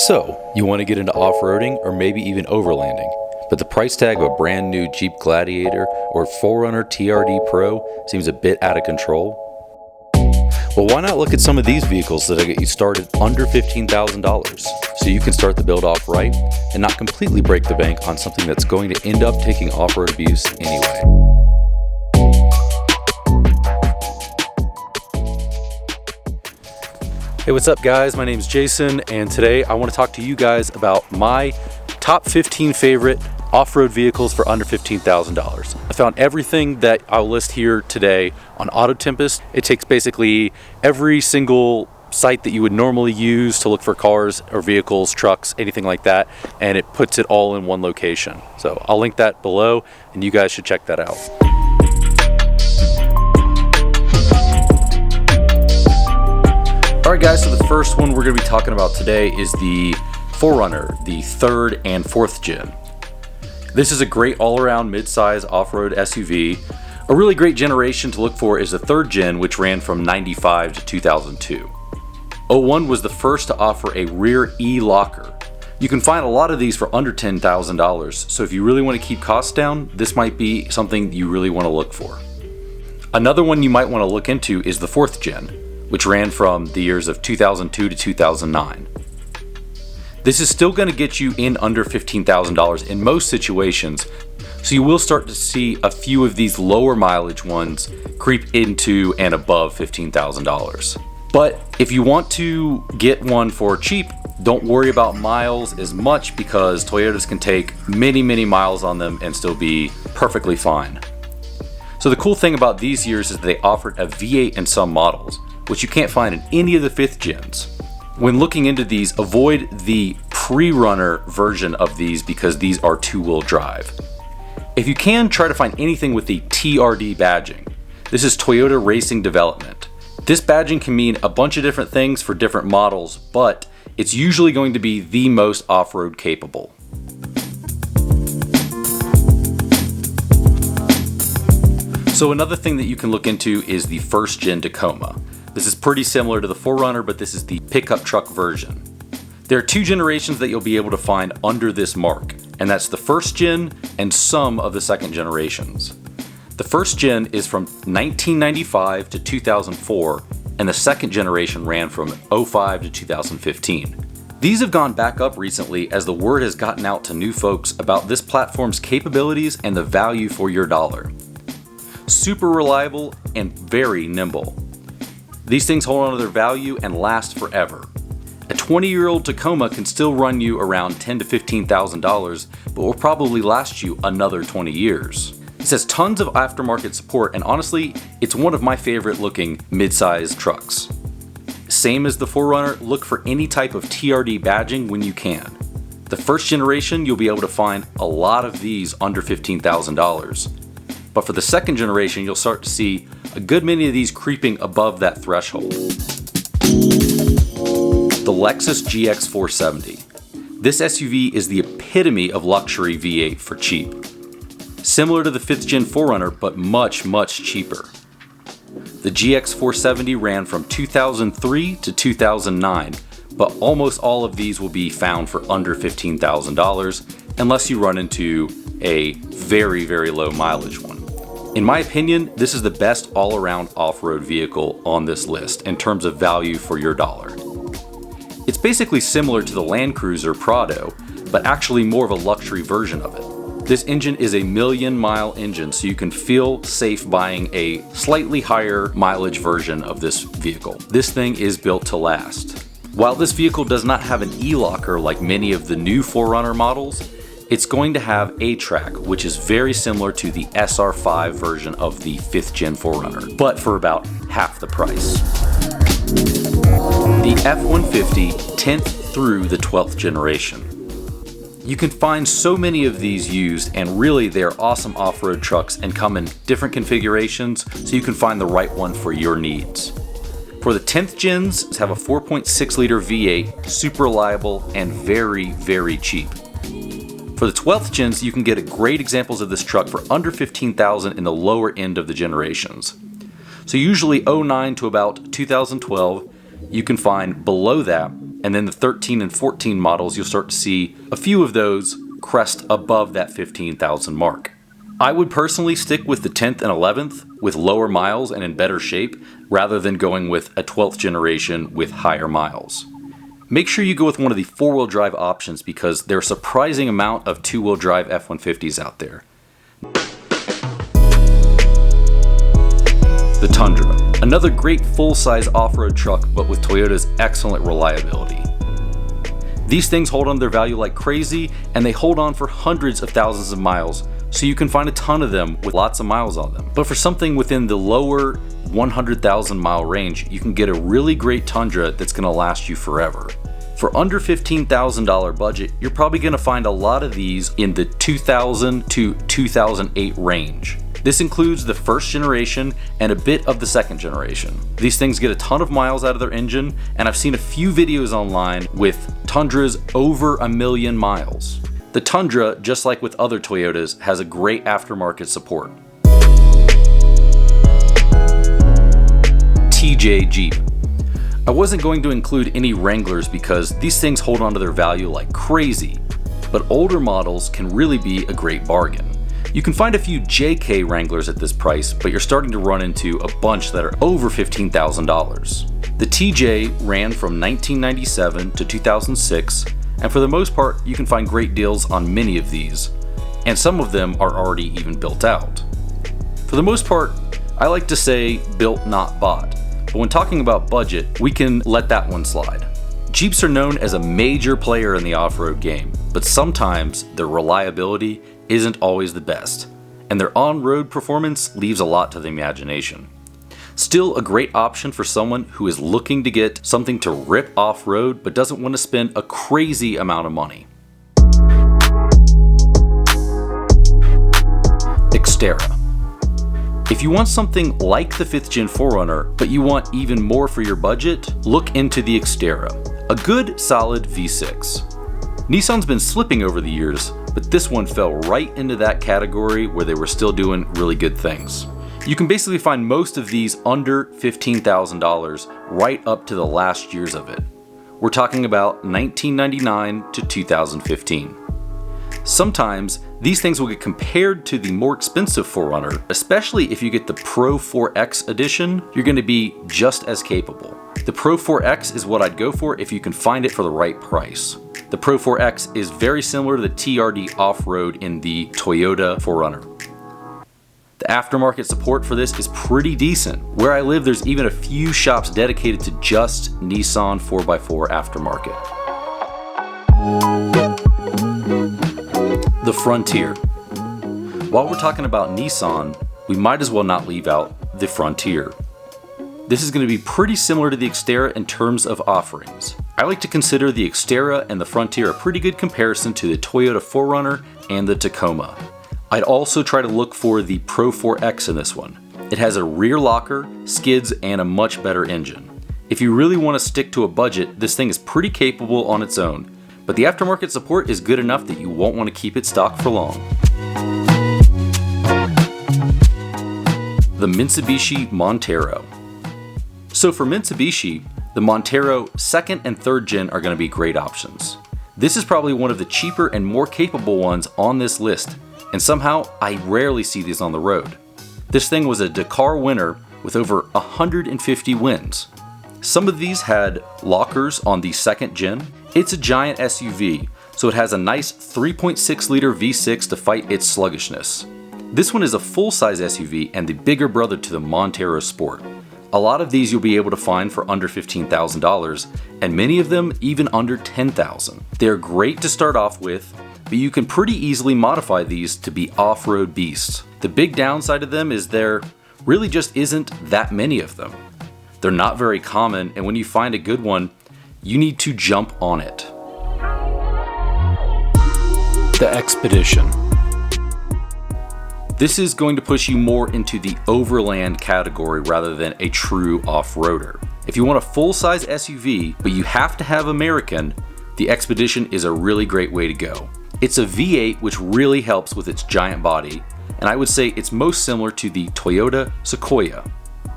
So, you want to get into off-roading or maybe even overlanding, but the price tag of a brand new Jeep Gladiator or 4Runner TRD Pro seems a bit out of control? Well, why not look at some of these vehicles that'll get you started under $15,000 so you can start the build off right and not completely break the bank on something that's going to end up taking off-road abuse anyway. Hey, what's up guys? My name is Jason, and today I want to talk to you guys about my top 15 favorite off-road vehicles for under $15,000. I found everything that I'll list here today on AutoTempest. It takes basically every single site that you would normally use to look for cars or vehicles, trucks, anything like that, and it puts it all in one location. So I'll link that below, and you guys should check that out. Alright guys, so the first one we're going to be talking about today is the 4Runner, the 3rd and 4th gen. This is a great all-around mid-size off-road SUV. A really great generation to look for is the 3rd gen, which ran from 95 to 2002. 01 was the first to offer a rear E-locker. You can find a lot of these for under $10,000, so if you really want to keep costs down, this might be something you really want to look for. Another one you might want to look into is the 4th gen, which ran from the years of 2002 to 2009. This is still going to get you in under $15,000 in most situations, so you will start to see a few of these lower mileage ones creep into and above $15,000. But if you want to get one for cheap, don't worry about miles as much because Toyotas can take many miles on them and still be perfectly fine. So the cool thing about these years is they offered a V8 in some models, which you can't find in any of the 5th gens. When looking into these, avoid the pre-runner version of these because these are 2-wheel drive. If you can, try to find anything with the TRD badging. This is Toyota Racing Development. This badging can mean a bunch of different things for different models, but it's usually going to be the most off-road capable. So another thing that you can look into is the 1st gen Tacoma. This is pretty similar to the 4Runner, but this is the pickup truck version. There are 2 generations that you'll be able to find under this mark, and that's the 1st gen and some of the 2nd generations. The 1st gen is from 1995 to 2004, and the 2nd generation ran from 05 to 2015. These have gone back up recently as the word has gotten out to new folks about this platform's capabilities and the value for your dollar. Super reliable and very nimble. These things hold on to their value and last forever. A 20-year-old Tacoma can still run you around $10,000 to $15,000, but will probably last you another 20 years. It has tons of aftermarket support, and honestly, it's one of my favorite looking mid-size trucks. Same as the 4Runner, look for any type of TRD badging when you can. The 1st generation, you'll be able to find a lot of these under $15,000. But for the 2nd generation, you'll start to see a good many of these creeping above that threshold. The Lexus GX 470. This SUV is the epitome of luxury V8 for cheap. Similar to the 5th gen 4Runner, but much cheaper. The GX 470 ran from 2003 to 2009, but almost all of these will be found for under $15,000 unless you run into a very low mileage one. In my opinion, this is the best all-around off-road vehicle on this list in terms of value for your dollar. It's basically similar to the Land Cruiser Prado, but actually more of a luxury version of it. This engine is a 1,000,000-mile engine, so you can feel safe buying a slightly higher mileage version of this vehicle. This thing is built to last. While this vehicle does not have an E-locker like many of the new 4Runner models, it's going to have A-Track, which is very similar to the SR5 version of the 5th gen 4Runner, but for about half the price. The F-150 10th through the 12th generation. You can find so many of these used, and really they're awesome off-road trucks and come in different configurations so you can find the right one for your needs. For the 10th gens, have a 4.6 liter V8, super reliable and very cheap. For the 12th gens, you can get great examples of this truck for under $15,000 in the lower end of the generations. So usually 09 to about 2012, you can find below that and then the 13 and 14 models, you'll start to see a few of those crest above that 15,000 mark. I would personally stick with the 10th and 11th with lower miles and in better shape rather than going with a 12th generation with higher miles. Make sure you go with one of the 4-wheel drive options because there are a surprising amount of 2-wheel drive F-150s out there. The Tundra, another great full-size off-road truck but with Toyota's excellent reliability. These things hold on to their value like crazy, and they hold on for hundreds of thousands of miles, so you can find a ton of them with lots of miles on them. But for something within the lower 100,000 mile range, you can get a really great Tundra that's going to last you forever. For under $15,000 budget, you're probably going to find a lot of these in the 2000 to 2008 range. This includes the first generation and a bit of the second generation. These things get a ton of miles out of their engine, and I've seen a few videos online with Tundras over 1 million miles. The Tundra, just like with other Toyotas, has a great aftermarket support. TJ Jeep. I wasn't going to include any Wranglers because these things hold on to their value like crazy, but older models can really be a great bargain. You can find a few JK Wranglers at this price, but you're starting to run into a bunch that are over $15,000. The TJ ran from 1997 to 2006, and for the most part, you can find great deals on many of these, and some of them are already even built out. For the most part, I like to say built, not bought, but when talking about budget, we can let that one slide. Jeeps are known as a major player in the off-road game, but sometimes their reliability isn't always the best, and their on-road performance leaves a lot to the imagination. Still a great option for someone who is looking to get something to rip off-road but doesn't want to spend a crazy amount of money. Xterra. If you want something like the 5th gen 4Runner, but you want even more for your budget, look into the Xterra, a good solid V6. Nissan's been slipping over the years, but this one fell right into that category where they were still doing really good things. You can basically find most of these under $15,000 right up to the last years of it. We're talking about 1999 to 2015. Sometimes these things will get compared to the more expensive 4Runner, especially if you get the Pro 4X edition, you're going to be just as capable. The Pro 4X is what I'd go for if you can find it for the right price. The Pro 4X is very similar to the TRD Off-Road in the Toyota 4Runner. The aftermarket support for this is pretty decent. Where I live, there's even a few shops dedicated to just Nissan 4x4 aftermarket. The Frontier. While we're talking about Nissan, we might as well not leave out the Frontier. This is going to be pretty similar to the Xterra in terms of offerings. I like to consider the Xterra and the Frontier a pretty good comparison to the Toyota 4Runner and the Tacoma. I'd also try to look for the Pro 4X in this one. It has a rear locker, skids, and a much better engine. If you really want to stick to a budget, this thing is pretty capable on its own, but the aftermarket support is good enough that you won't want to keep it stocked for long. The Mitsubishi Montero. So for Mitsubishi, the Montero 2nd and 3rd gen are going to be great options. This is probably one of the cheaper and more capable ones on this list, and somehow I rarely see these on the road. This thing was a Dakar winner with over 150 wins. Some of these had lockers on the 2nd gen. It's a giant SUV, so it has a nice 3.6 liter V6 to fight its sluggishness. This one is a full-size SUV and the bigger brother to the Montero Sport. A lot of these you'll be able to find for under $15,000, and many of them even under $10,000. They're great to start off with, but you can pretty easily modify these to be off-road beasts. The big downside of them is there really just isn't that many of them. They're not very common, and when you find a good one, you need to jump on it. The Expedition. This is going to push you more into the Overland category rather than a true off-roader. If you want a full-size SUV, but you have to have American, the Expedition is a really great way to go. It's a V8 which really helps with its giant body, and I would say it's most similar to the Toyota Sequoia.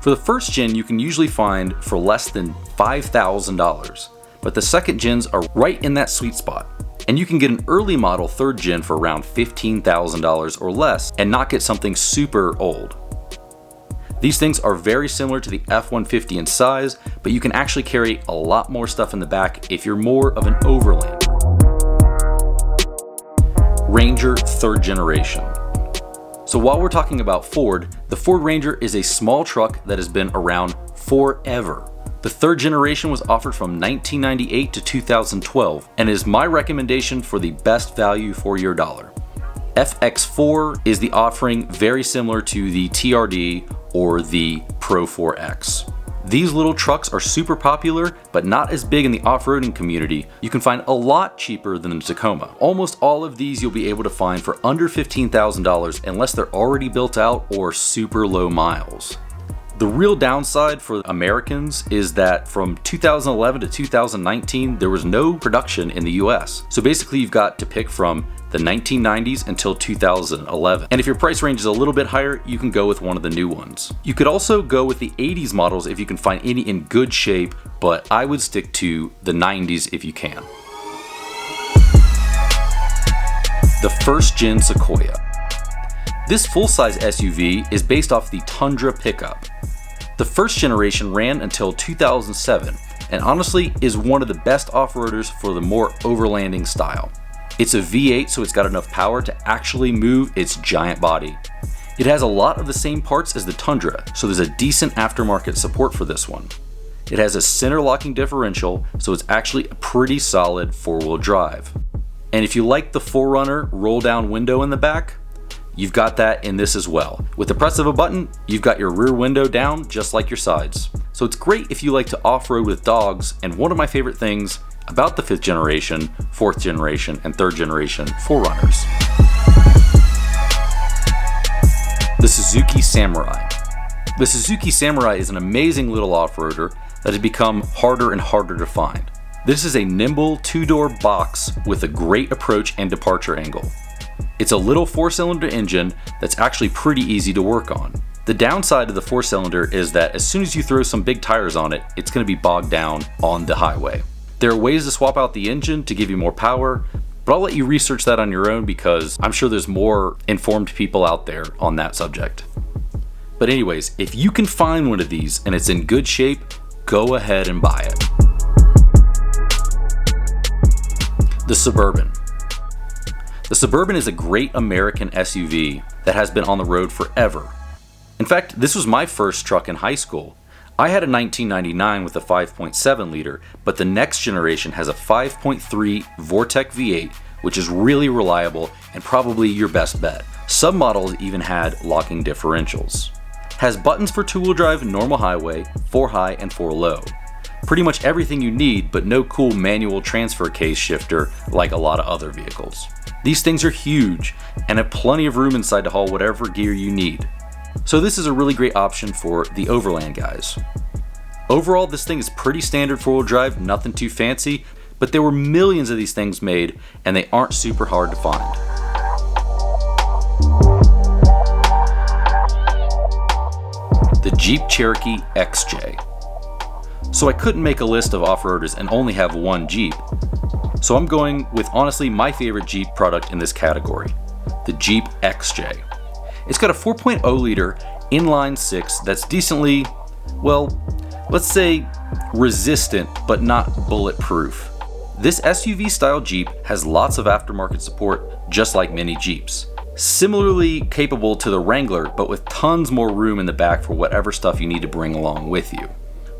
For the 1st gen, you can usually find for less than $5,000, but the second gens are right in that sweet spot. And you can get an early model third gen for around $15,000 or less and not get something super old. These things are very similar to the F-150 in size, but you can actually carry a lot more stuff in the back if you're more of an Overland. Ranger third generation. So while we're talking about Ford, the Ford Ranger is a small truck that has been around forever. The third generation was offered from 1998 to 2012 and is my recommendation for the best value for your dollar. FX4 is the offering very similar to the TRD or the Pro 4X. These little trucks are super popular, but not as big in the off-roading community. You can find a lot cheaper than the Tacoma. Almost all of these you'll be able to find for under $15,000 unless they're already built out or super low miles. The real downside for Americans is that from 2011 to 2019, there was no production in the US. So basically you've got to pick from the 1990s until 2011. And if your price range is a little bit higher, you can go with one of the new ones. You could also go with the 80s models if you can find any in good shape, but I would stick to the 90s if you can. The first gen Sequoia. This full-size SUV is based off the Tundra pickup. The first generation ran until 2007 and honestly is one of the best off-roaders for the more overlanding style. It's a V8, so it's got enough power to actually move its giant body. It has a lot of the same parts as the Tundra, so there's a decent aftermarket support for this one. It has a center locking differential, so it's actually a pretty solid four-wheel drive. And if you like the 4Runner roll-down window in the back, you've got that in this as well. With the press of a button, you've got your rear window down just like your sides. So it's great if you like to off-road with dogs, and one of my favorite things about the 5th generation, 4th generation, and 3rd generation 4Runners. The Suzuki Samurai. The Suzuki Samurai is an amazing little off-roader that has become harder and harder to find. This is a nimble 2-door box with a great approach and departure angle. It's a little 4-cylinder engine that's actually pretty easy to work on. The downside of the 4-cylinder is that as soon as you throw some big tires on it, it's going to be bogged down on the highway. There are ways to swap out the engine to give you more power, but I'll let you research that on your own because I'm sure there's more informed people out there on that subject. But anyways, if you can find one of these and it's in good shape, go ahead and buy it. The Suburban. The Suburban is a great American SUV that has been on the road forever. In fact, this was my first truck in high school. I had a 1999 with a 5.7 liter, but the next generation has a 5.3 Vortec V8, which is really reliable and probably your best bet. Some models even had locking differentials. Has buttons for 2-wheel drive, normal highway, 4 high and 4 low. Pretty much everything you need, but no cool manual transfer case shifter like a lot of other vehicles. These things are huge and have plenty of room inside to haul whatever gear you need. So this is a really great option for the Overland guys. Overall, this thing is pretty standard 4-wheel drive, nothing too fancy, but there were millions of these things made and they aren't super hard to find. The Jeep Cherokee XJ. So I couldn't make a list of off-roaders and only have one Jeep. So I'm going with honestly my favorite Jeep product in this category, the Jeep XJ. It's got a 4.0 liter inline 6 that's decently, well, let's say resistant but not bulletproof. This SUV style Jeep has lots of aftermarket support just like many Jeeps. Similarly capable to the Wrangler but with tons more room in the back for whatever stuff you need to bring along with you.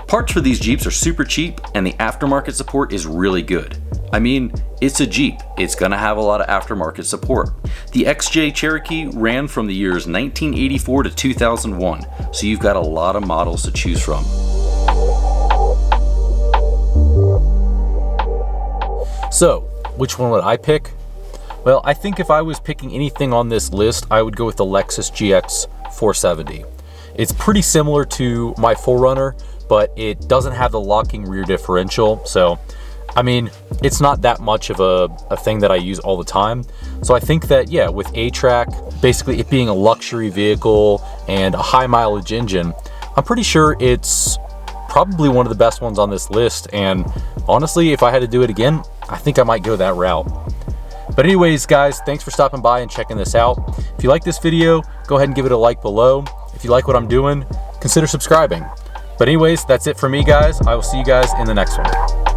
Parts for these Jeeps are super cheap and the aftermarket support is really good. I mean, it's a Jeep, it's gonna have a lot of aftermarket support. The XJ Cherokee ran from the years 1984 to 2001, so you've got a lot of models to choose from. So, which one would I pick? Well, I think if I was picking anything on this list, I would go with the Lexus GX 470. It's pretty similar to my 4Runner, but it doesn't have the locking rear differential, so I mean, it's not that much of a thing that I use all the time. So I think that, yeah, with A-Track, basically it being a luxury vehicle and a high mileage engine, I'm pretty sure it's probably one of the best ones on this list, and honestly, if I had to do it again, I think I might go that route. But anyways, guys, thanks for stopping by and checking this out. If you like this video, go ahead and give it a like below. If you like what I'm doing, consider subscribing. But anyways, that's it for me, guys. I will see you guys in the next one.